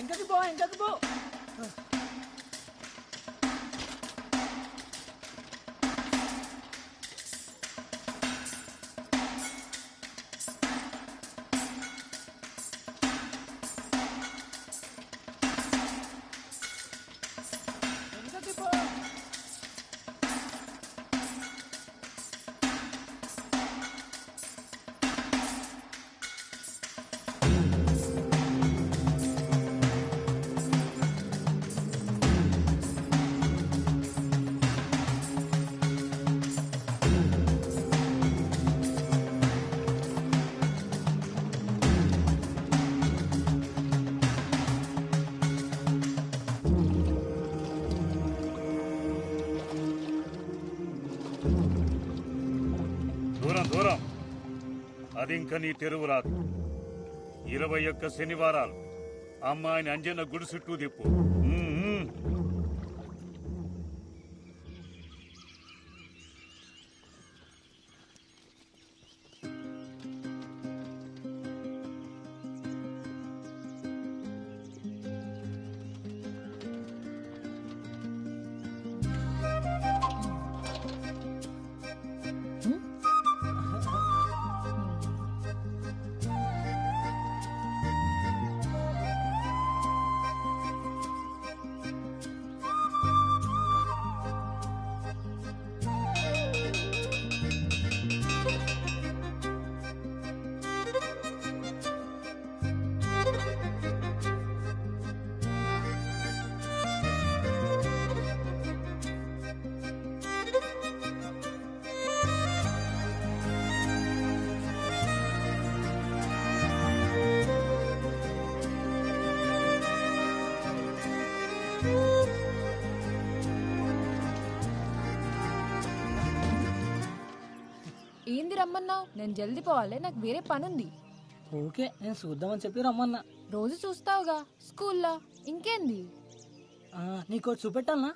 వెంకకి పో వెంకకి పో. దూరం అది ఇంక నీ తెరువు రాదు. 21 శనివారాలు అమ్మాయిని అంజన్న గుడి చుట్టూ తిప్పు. ఏంది రమ్మన్నావు? నేను జల్దీ పోవాలి, నాకు వేరే పనుంది. ఓకే, నేను చూద్దామని చెప్పి రమ్మన్నా. రోజు చూస్తావుగా స్కూల్లో, ఇంకేంది? నీకు చూపెట్టాలనా?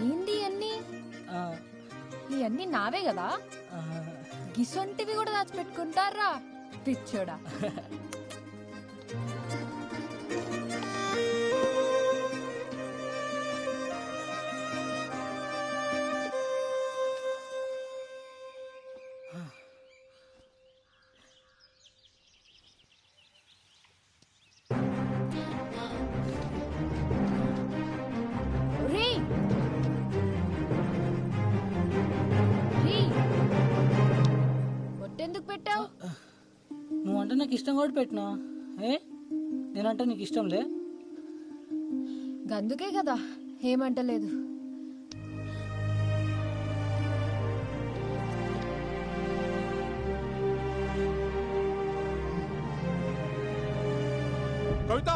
ఏంది అన్నీ? ఇవన్నీ నావే కదా. గిసొంటివి కూడా దాచిపెట్టుకుంటారా పిచ్చోడా. ఎందుకు పెట్టావు? నువ్వంటే నాకు ఇష్టం కూడా పెట్టినా. నేనంటే నీకు ఇష్టం లే? గందుకే కదా ఏమంటలేదు. కవిత,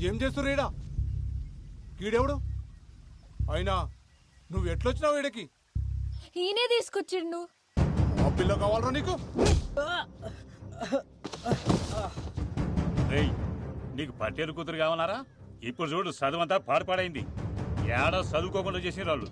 ఏం చేస్తుర్రు ఈడ? ఈడెవడు? అయినా నువ్వు ఎట్లొచ్చినావు ఈడకి? ఈయనే తీసుకొచ్చిండు. ఆ పిల్ల కావాలరా నీకు? నీకు పట్టేరు కూతురు కావాలరా? ఇప్పుడు చూడు, చదువంతా పాడుపాడైంది. ఏడా చదువుకోకుండా చేసిన వాళ్ళు.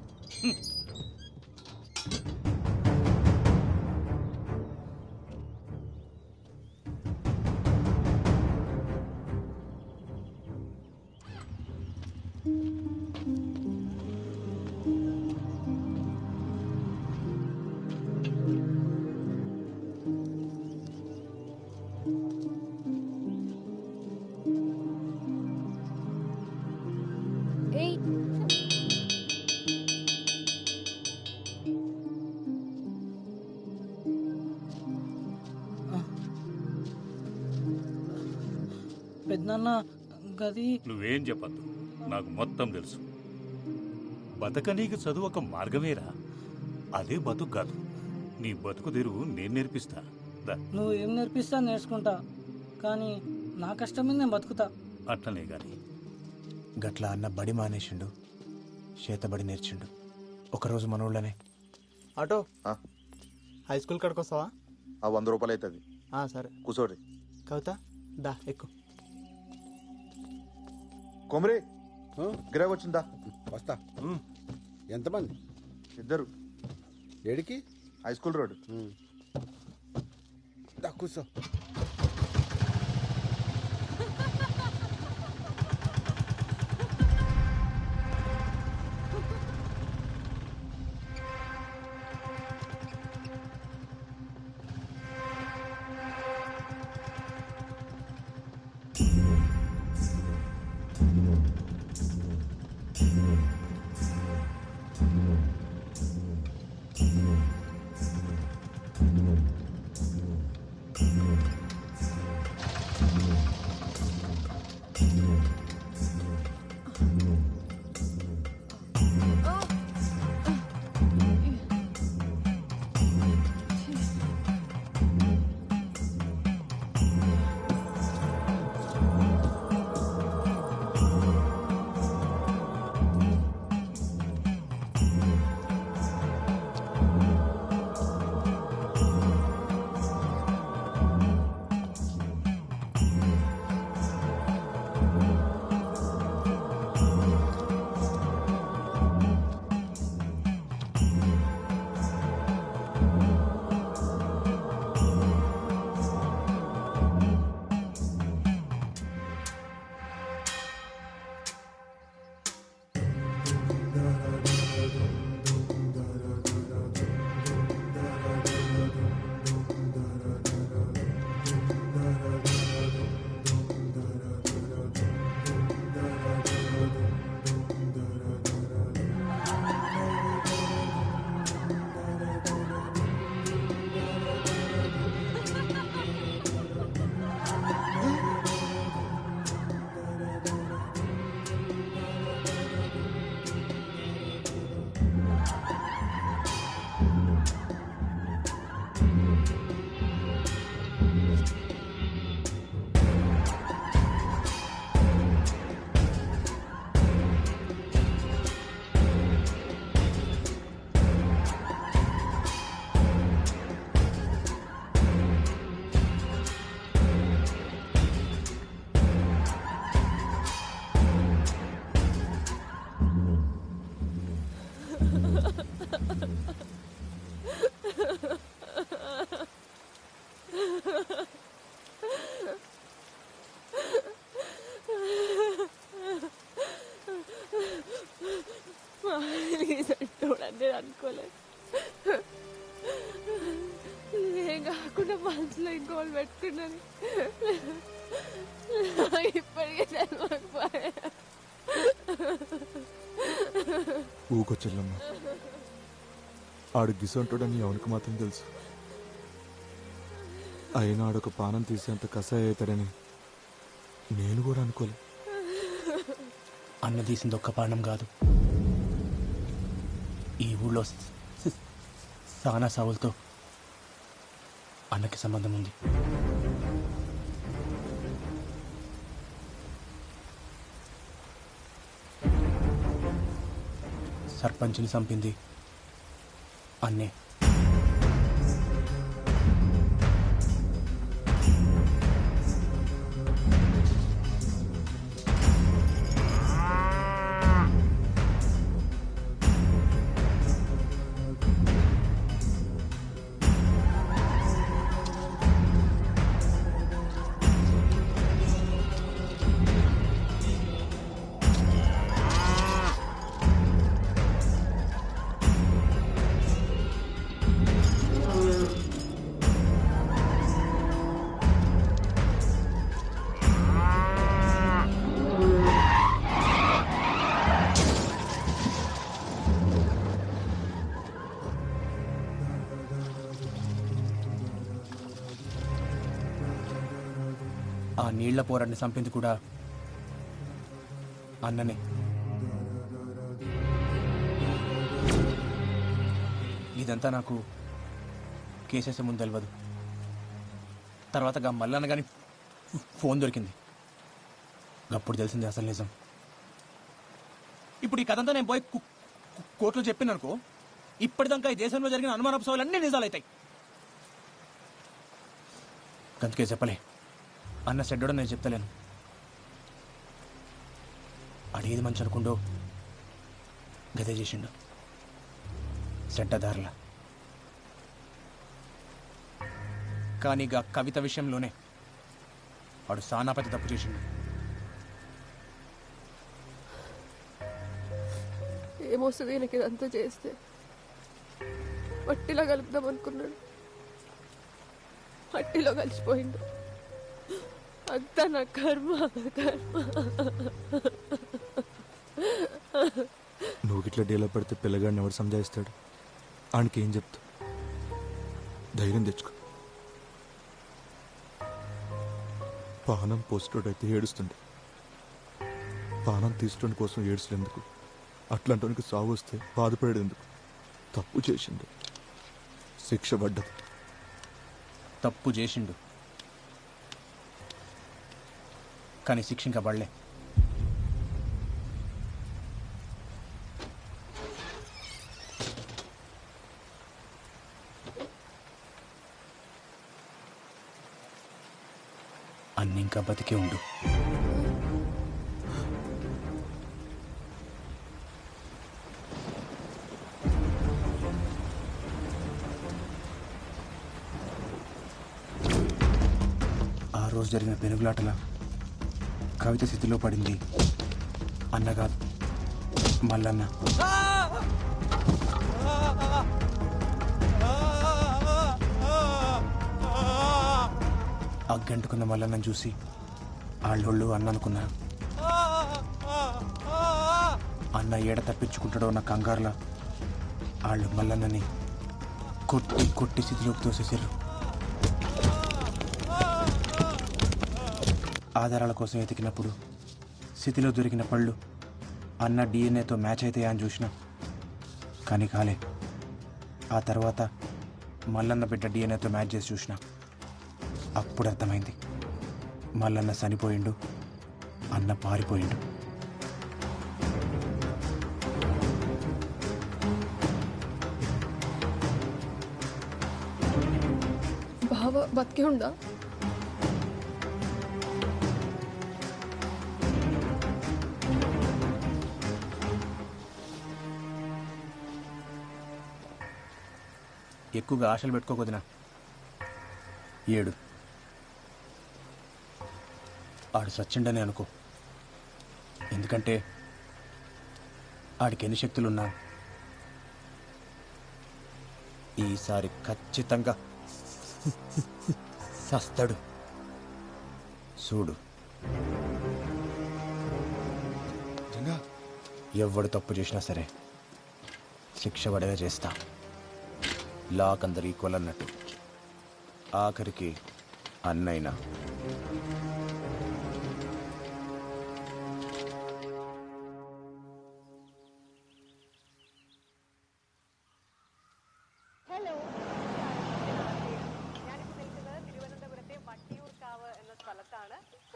పెద్దన్న గది నువ్వేం చెప్పద్దు, నాకు మొత్తం తెలుసు. బతకనీకి చదువు ఒక మార్గమేరా, అదే బతుకు కాదు. నీ బతుకు తెరువు నేను నేర్పిస్తా. నువ్వు ఏం నేర్పిస్తా నేర్చుకుంటా, కానీ నా కష్టం మీద నేను బతుకుతా. అట్లనే గాని గట్లా అన్న బడి మానేసిండు, చేతబడి నేర్చిండు. ఒకరోజు మన ఊళ్ళోనే. ఆటో హై స్కూల్ కాడికి వస్తావా? 100 రూపాయలు అవుతుంది. సరే కూర్చోరి. కవిత దా ఎక్కు. కొమరే గిరాక్ వచ్చిందా? వస్తా. ఎంతమంది? 2. ఏడికి? High school road. దా కూర్చో. చూడండి అనుకోలేదు. ఏం కాకుండా మనసులో ఇంకోళ్ళు పెట్టుకున్నది ఇప్పటికే తెలియకపోయా. ఊకొచ్చెల్లమ్మ, ఆడు గిసంటాడని ఎవరికి మాత్రం తెలుసు. అయినా ఆడొక పానం తీసేంత కసాయి అవుతాడని నేను కూడా అనుకోలే. అన్న తీసింది ఒక్క పానం కాదు, ఈ ఊళ్ళో సానా సావులతో అన్నకి సంబంధం ఉంది. సర్పంచ్ని చంపింది అన్నే. ఆ నీళ్ల పోరాడిని చంపింది కూడా అన్ననే. ఇదంతా నాకు కేసేసే ముందు తెలియదు. తర్వాత మల్లన్న కానీ ఫోన్ దొరికింది, అప్పుడు తెలిసింది అసలు నిజం. ఇప్పుడు ఈ కథంతా నేను పోయి కోర్టులో చెప్పిననుకో, ఇప్పటిదాకా ఈ దేశంలో జరిగిన అనుమానాపసవాలు అన్నీ నిజాలవుతాయి. అందుకే చెప్పలే. అన్న చెడ్డోడో నేను చెప్తలేను. అడేది మంచి అనుకుండో గదే చేసిండు చెడ్డదారుల. కానీ గా కవిత విషయంలోనే వాడు సానాపతి తప్పు చేసిండు. ఏమొస్తుంది నాకు ఇదంతా చేస్తే? మట్టిలో కలుపుదాం అనుకున్నాడు, మట్టిలో కలిసిపోయిండు. అంతా నా కర్మ కర్మ. నువ్వు ఇట్లా డీలో పెడితే పిల్లగాడిని ఎవరు సంజాయిస్తాడు? ఆయనకి ఏం చెప్తా? ధైర్యం తెచ్చుకో. పానం పోస్టోడైతే ఏడుస్తుండే, పానం తీసుకోవడం కోసం ఏడుస్తున్నందుకు అట్లాంటి సాగు వస్తే బాధపడేందుకు. తప్పు చేసిండు, శిక్ష పడ్డది. తప్పు చేసిండు కానీ శిక్ష ఇంకా పడలే. అన్ని ఇంకా బతికే ఉండు. ఆ రోజు జరిగిన పెనుగులాటల కవిత స్థితిలో పడింది అన్న కాదు, మల్లన్న. అగ్గంటుకున్న మల్లన్నను చూసి ఆళ్ళోళ్ళు అన్న అనుకున్నారు. అన్న ఏడ తప్పించుకుంటాడో ఉన్న కంగారులా వాళ్ళు మల్లన్నని కొట్టి కొట్టి స్థితిలోకి తోసేసారు. ఆధారాల కోసం వెతికినప్పుడు స్థితిలో దొరికిన పళ్ళు అన్న డిఎన్ఏతో మ్యాచ్ అవుతాయా అని చూసిన, కానీ కాలే. ఆ తర్వాత మల్లన్న బిడ్డ డిఎన్ఏతో మ్యాచ్ చేసి చూసిన. అప్పుడు అర్థమైంది, మల్లన్న చనిపోయిండు, అన్న పారిపోయిండు. బావ బతికే ఉండా? ఎక్కువగా ఆశలు పెట్టుకోకొదినా. ఏడు ఆడు సచ్చిండని అనుకో, ఎందుకంటే ఆడికి ఎన్ని శక్తులున్నా ఈసారి ఖచ్చితంగా సస్తాడు. చూడు, ఎవడు తప్పు చేసినా సరే శిక్ష పడేలా చేస్తా. లాక్ అందరు ఈక్వల్ అన్నట్టు, ఆఖరికి అన్నైనా.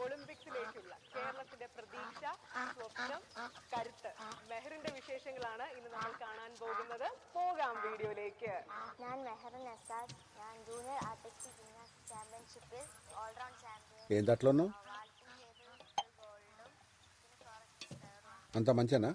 ഒളിമ്പിക്സിലേക്കുള്ള കേരളത്തിന്റെ പ്രതീക്ഷ, സ്വപ്നം, കരുത്ത്, മെഹറിന്റെ വിശേഷങ്ങളാണ് ഇന്ന് നമ്മൾ കാണാൻ പോകുന്നത്. പോകാം വീഡിയോയിലേക്ക്. ഞാൻ മെഹറിൻ എസാദ്. ഞാൻ ജൂനിയർ ആർട്ടിസ്റ്റിക് ജിംനാസ്റ്റിക് ചാമ്പ്യൻഷിപ്പിൽ ഓൾറൗണ്ട് ചാമ്പ്യൻ. ఏం దాంట్లోనూ అంత మంచినా?